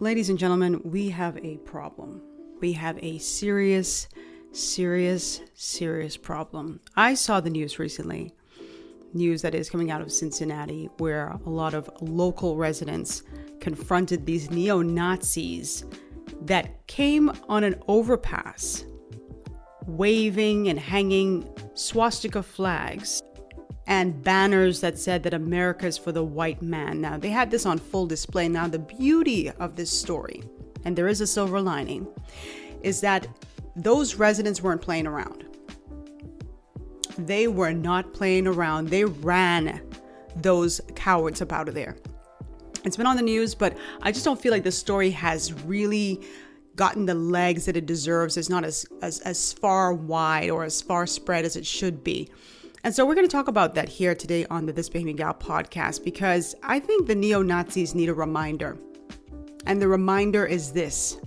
Ladies and gentlemen, we have a problem. We have a serious problem. I saw the news recently, news that is coming out of Cincinnati, where a lot of local residents confronted these neo-Nazis that came on an overpass, waving and hanging swastika flags and banners that said that America is for the white man. Now, they had this on full display. Now, the beauty of this story, and there is a silver lining, is that those residents weren't playing around. They were not playing around. They ran those cowards up out of there. It's been on the news, but I just don't feel like the story has really gotten the legs that it deserves. It's not as far wide or as far spread as it should be. And so we're going to talk about that here today on the This Bahamian Gyal Podcast, because I think the neo-Nazis need a reminder. And the reminder is this,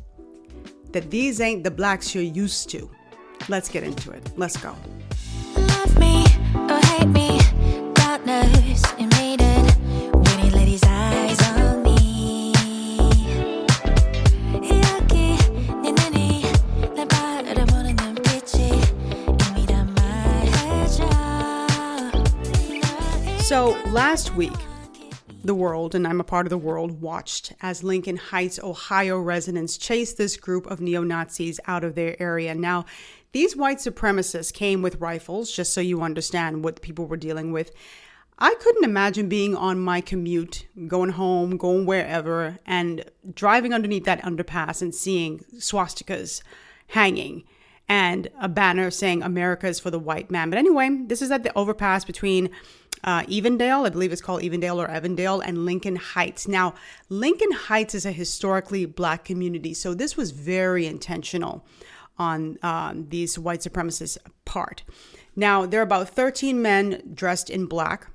that these ain't the blacks you're used to. Let's get into it. Let's go. Love me or hate me, God knows you made it. When he let his eyes on me. So last week, the world, and I'm a part of the world, watched as Lincoln Heights, Ohio residents chased this group of neo-Nazis out of their area. Now, these white supremacists came with rifles, just so you understand what people were dealing with. I couldn't imagine being on my commute, going home, going wherever, and driving underneath that underpass and seeing swastikas hanging and a banner saying America is for the white man. But anyway, this is at the overpass between Evendale, I believe it's called Evendale or Evendale, and Lincoln Heights. Now, Lincoln Heights is a historically black community, so this was very intentional on these white supremacists' part. Now, there are about 13 men dressed in black,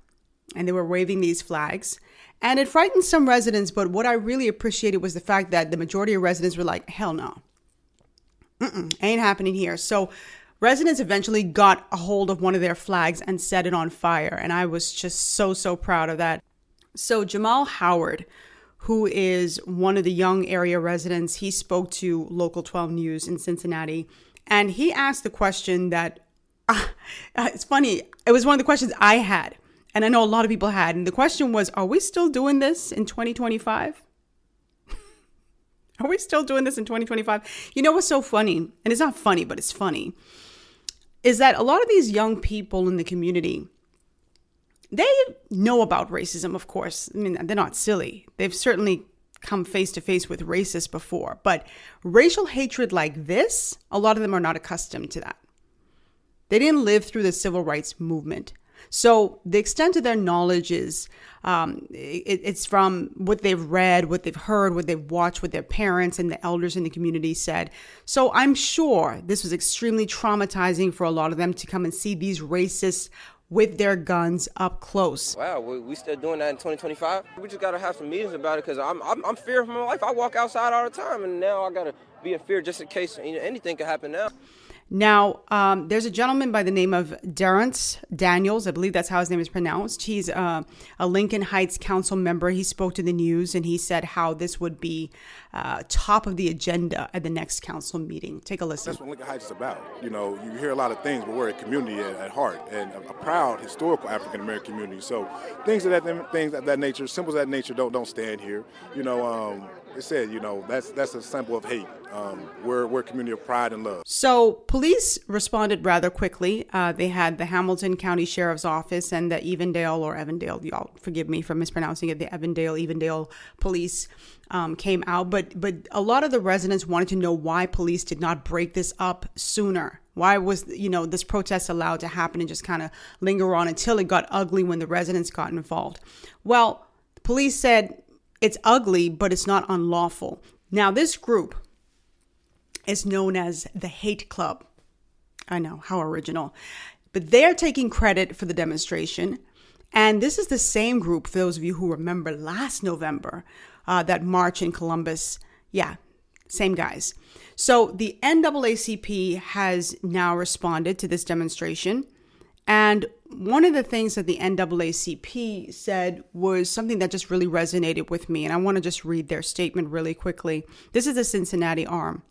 and they were waving these flags. And it frightened some residents, but what I really appreciated was the fact that the majority of residents were like, hell no. Ain't happening here. So residents eventually got a hold of one of their flags and set it on fire. And I was just so proud of that. So Jamal Howard, who is one of the young area residents, he spoke to Local 12 News in Cincinnati. And he asked the question that, it's funny, it was one of the questions I had. And I know a lot of people had. And the question was, are we still doing this in 2025? Are we still doing this in 2025? You know what's so funny? And it's not funny, but it's funny. Is that a lot of these young people in the community, they know about racism, of course. I mean, they're not silly. They've certainly come face to face with racists before. But racial hatred like this, a lot of them are not accustomed to that. They didn't live through the civil rights movement. So the extent of their knowledge is, it's from what they've read, what they've heard, what they've watched, what their parents and the elders in the community said. So I'm sure this was extremely traumatizing for a lot of them to come and see these racists with their guns up close. Wow, we still doing that in 2025? We just got to have some meetings about it, because I'm fearful for my life. I walk outside all the time, and now I got to be in fear just in case anything could happen now. Now, there's a gentleman by the name of Darrence Daniels. I believe that's how his name is pronounced. He's a Lincoln Heights council member. He spoke to the news and he said how this would be top of the agenda at the next council meeting. Take a listen. That's what Lincoln Heights is about. You know, you hear a lot of things, but we're a community at heart, and a proud historical African American community. So things of that nature, symbols of that nature don't stand here. You know, it said, you know, that's a symbol of hate. We're a community of pride and love. So police responded rather quickly. They had the Hamilton County Sheriff's Office and the Evendale, y'all forgive me for mispronouncing it, the Evendale police came out. But a lot of the residents wanted to know why police did not break this up sooner. Why was, this protest allowed to happen and just kind of linger on until it got ugly when the residents got involved? Well, police said it's ugly, but it's not unlawful. Now, this group is known as the Hate Club. I know, how original. But they're taking credit for the demonstration. And this is the same group, for those of you who remember last November, that march in Columbus. Yeah, same guys. So the NAACP has now responded to this demonstration. And one of the things that the NAACP said was something that just really resonated with me. And I want to just read their statement really quickly. This is the Cincinnati arm.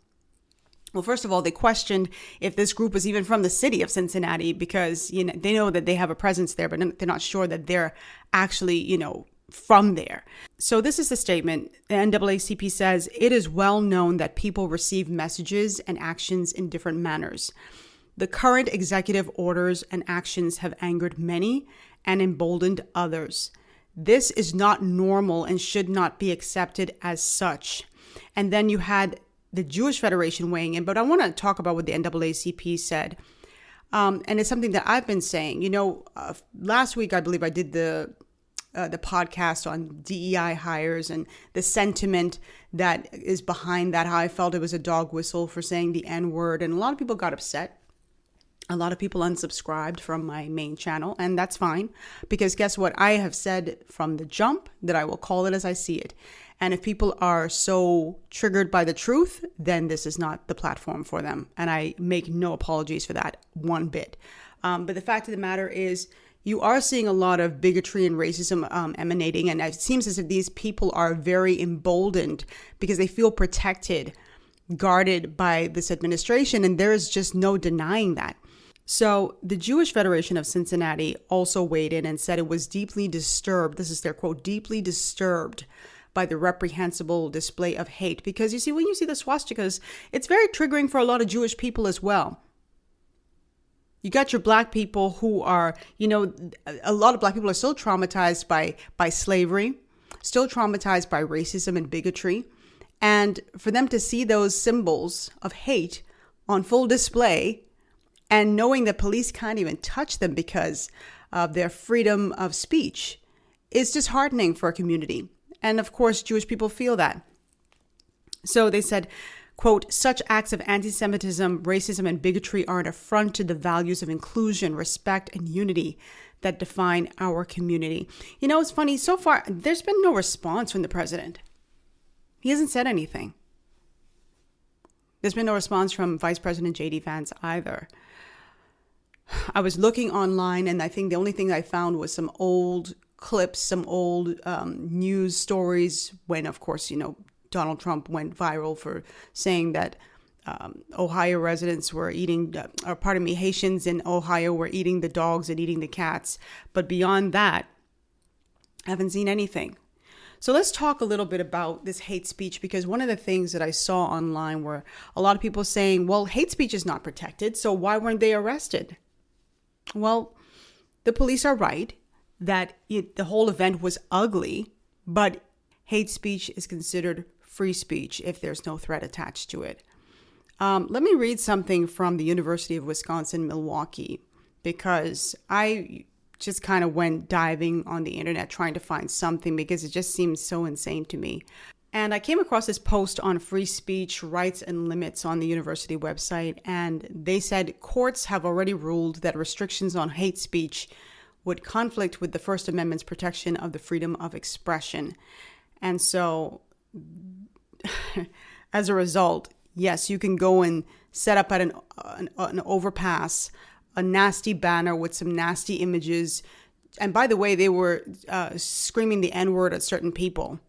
Well, first of all, they questioned if this group was even from the city of Cincinnati because, they know that they have a presence there, but they're not sure that they're actually, from there. So this is the statement. The NAACP says, it is well known that people receive messages and actions in different manners. The current executive orders and actions have angered many and emboldened others. This is not normal and should not be accepted as such. And then you had the Jewish Federation weighing in, but I want to talk about what the NAACP said. And it's something that I've been saying. Last week, I believe I did the podcast on DEI hires and the sentiment that is behind that, how I felt it was a dog whistle for saying the N-word. And a lot of people got upset. A lot of people unsubscribed from my main channel, and that's fine, because guess what? I have said from the jump that I will call it as I see it. And if people are so triggered by the truth, then this is not the platform for them. And I make no apologies for that one bit. But the fact of the matter is, you are seeing a lot of bigotry and racism emanating. And it seems as if these people are very emboldened because they feel protected, guarded by this administration. And there is just no denying that. So the Jewish Federation of Cincinnati also weighed in and said it was deeply disturbed. This is their quote, deeply disturbed by the reprehensible display of hate. Because you see, when you see the swastikas, it's very triggering for a lot of Jewish people as well. You got your black people who are, a lot of black people are still traumatized by slavery, still traumatized by racism and bigotry. And for them to see those symbols of hate on full display and knowing that police can't even touch them because of their freedom of speech is disheartening for a community. And of course, Jewish people feel that. So they said, quote, such acts of anti-Semitism, racism, and bigotry are an affront to the values of inclusion, respect, and unity that define our community. It's funny. So far, there's been no response from the president. He hasn't said anything. There's been no response from Vice President J.D. Vance either. I was looking online, and I think the only thing I found was some old clips, some old news stories when, of course, Donald Trump went viral for saying that Ohio residents were eating, Haitians in Ohio were eating the dogs and eating the cats. But beyond that, I haven't seen anything. So let's talk a little bit about this hate speech, because one of the things that I saw online were a lot of people saying, well, hate speech is not protected, so why weren't they arrested? Well, the police are right that the whole event was ugly, but hate speech is considered free speech if there's no threat attached to it. Let me read something from the University of Wisconsin-Milwaukee, because I just kind of went diving on the internet trying to find something because it just seems so insane to me. And I came across this post on free speech rights and limits on the university website, and they said courts have already ruled that restrictions on hate speech would conflict with the First Amendment's protection of the freedom of expression. And so as a result, yes, you can go and set up at an overpass a nasty banner with some nasty images. And by the way, they were screaming the N-word at certain people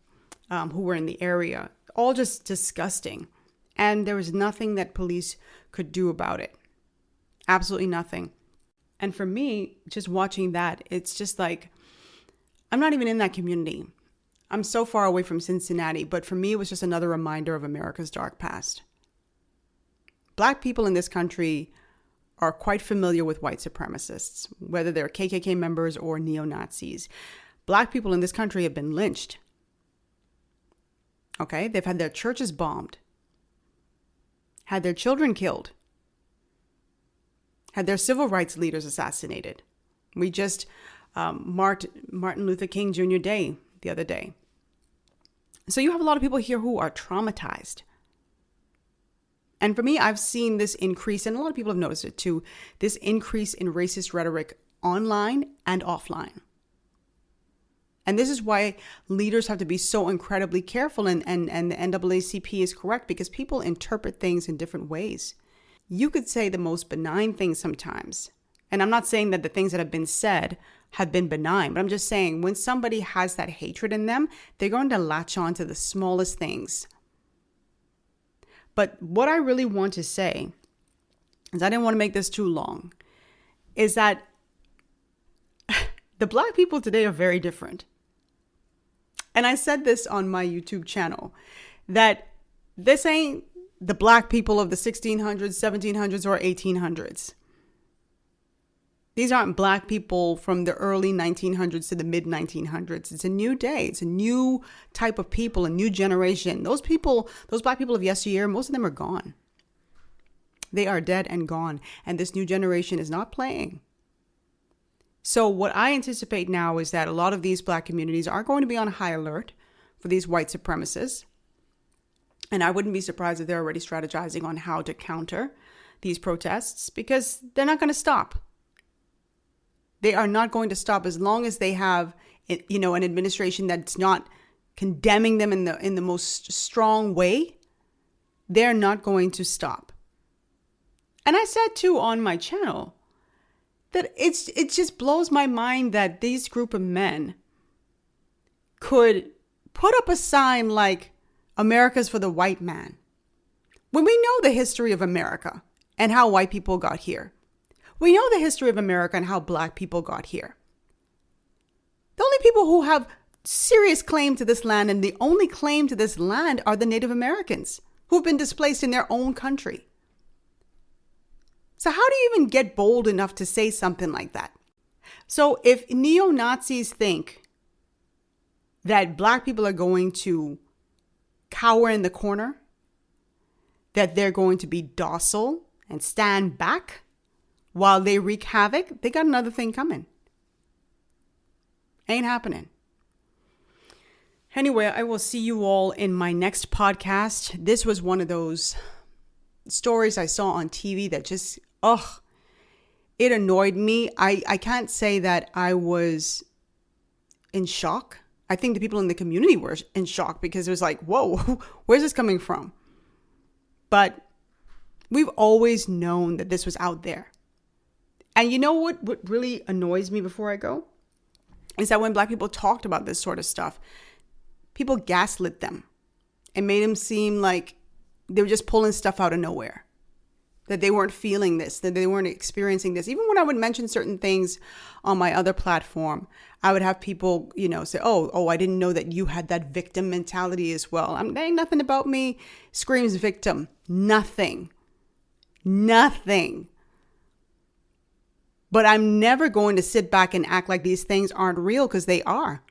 who were in the area. All just disgusting. And there was nothing that police could do about it. Absolutely nothing. And for me, just watching that, it's just like, I'm not even in that community. I'm so far away from Cincinnati, but for me, it was just another reminder of America's dark past. Black people in this country are quite familiar with white supremacists, whether they're KKK members or neo-Nazis. Black people in this country have been lynched. Okay, they've had their churches bombed, had their children killed, had their civil rights leaders assassinated. We just marked Martin Luther King Jr. Day the other day. So you have a lot of people here who are traumatized. And for me, I've seen this increase, and a lot of people have noticed it too, this increase in racist rhetoric online and offline. And this is why leaders have to be so incredibly careful, and the NAACP is correct, because people interpret things in different ways. You could say the most benign thing sometimes, And I'm not saying that the things that have been said have been benign, but I'm just saying when somebody has that hatred in them, they're going to latch on to the smallest things. But what I really want to say is, I didn't want to make this too long, is that the Black people today are very different. And I said this on my YouTube channel, that this ain't the Black people of the 1600s, 1700s, or 1800s. These aren't Black people from the early 1900s to the mid 1900s. It's a new day. It's a new type of people, a new generation. Those people, those Black people of yesteryear, most of them are gone. They are dead and gone. And this new generation is not playing. So what I anticipate now is that a lot of these Black communities are going to be on high alert for these white supremacists. And I wouldn't be surprised if they're already strategizing on how to counter these protests, because they're not going to stop. They are not going to stop as long as they have, an administration that's not condemning them in the most strong way. They're not going to stop. And I said too on my channel that it just blows my mind that these group of men could put up a sign like "America's for the white man," when we know the history of America and how white people got here. We know the history of America and how Black people got here. The only people who have serious claim to this land, and the only claim to this land, are the Native Americans who've been displaced in their own country. So how do you even get bold enough to say something like that? So if neo-Nazis think that Black people are going to cower in the corner, that they're going to be docile and stand back while they wreak havoc, they got another thing coming. Ain't happening. Anyway, I will see you all in my next podcast. This was one of those stories I saw on TV that just, it annoyed me. I can't say that I was in shock. I think the people in the community were in shock, because it was like, whoa, where's this coming from? But we've always known that this was out there. And you know what really annoys me before I go? Is that when Black people talked about this sort of stuff, people gaslit them and made them seem like they were just pulling stuff out of nowhere, that they weren't feeling this, that they weren't experiencing this. Even when I would mention certain things on my other platform, I would have people, say, oh, I didn't know that you had that victim mentality as well. There ain't nothing about me screams victim. Nothing. But I'm never going to sit back and act like these things aren't real, because they are.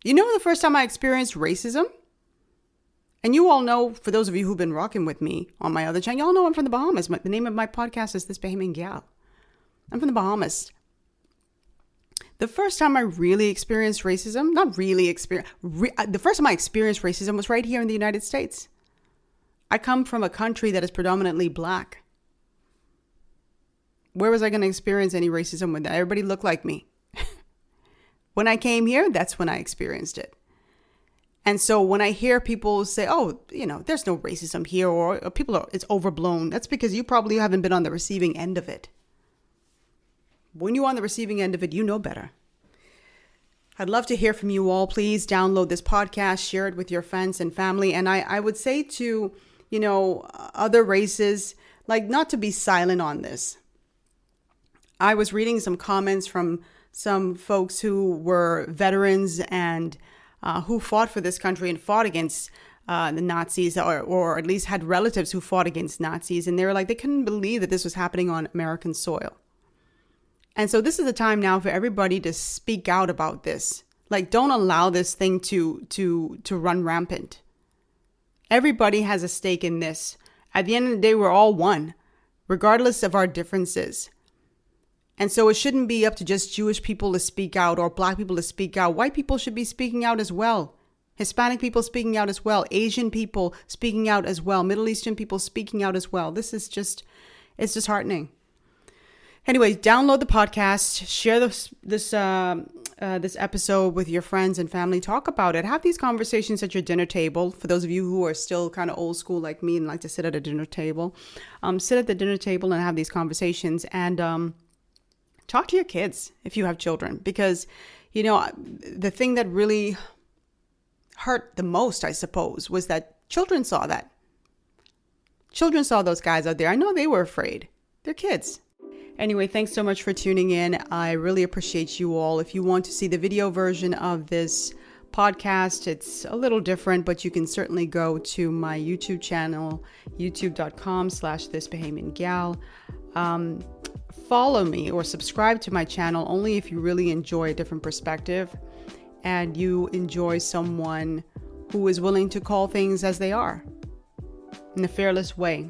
You know, the first time I experienced racism, and you all know, for those of you who've been rocking with me on my other channel, y'all know I'm from the Bahamas. The name of my podcast is This Bahamian Gyal. I'm from the Bahamas. The first time I really experienced racism, the first time I experienced racism was right here in the United States. I come from a country that is predominantly Black. Where was I going to experience any racism with that? Everybody looked like me. When I came here, that's when I experienced it. And so when I hear people say, there's no racism here, or it's overblown, that's because you probably haven't been on the receiving end of it. When you're on the receiving end of it, you know better. I'd love to hear from you all. Please download this podcast, share it with your friends and family. And I would say to, other races, like, not to be silent on this. I was reading some comments from some folks who were veterans and who fought for this country and fought against the Nazis, or at least had relatives who fought against Nazis. And they were like, they couldn't believe that this was happening on American soil. And so this is the time now for everybody to speak out about this. Like, don't allow this thing to run rampant. Everybody has a stake in this. At the end of the day, we're all one, regardless of our differences. And so it shouldn't be up to just Jewish people to speak out or Black people to speak out. White people should be speaking out as well. Hispanic people speaking out as well. Asian people speaking out as well. Middle Eastern people speaking out as well. It's disheartening. Anyway, download the podcast, share this episode with your friends and family. Talk about it. Have these conversations at your dinner table. For those of you who are still kind of old school like me and like to sit at a dinner table, sit at the dinner table and have these conversations, and talk to your kids if you have children, because the thing that really hurt the most, I suppose, was that children saw that. Children saw those guys out there. I know they were afraid. They're kids. Anyway, thanks so much for tuning in. I really appreciate you all. If you want to see the video version of this podcast, it's a little different, but you can certainly go to my YouTube channel, youtube.com/This Bahamian Gyal. Follow me or subscribe to my channel only if you really enjoy a different perspective and you enjoy someone who is willing to call things as they are in a fearless way.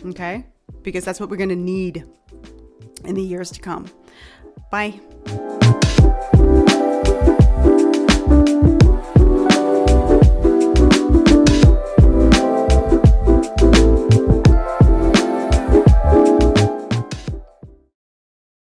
Okay? Because that's what we're going to need in the years to come. Bye.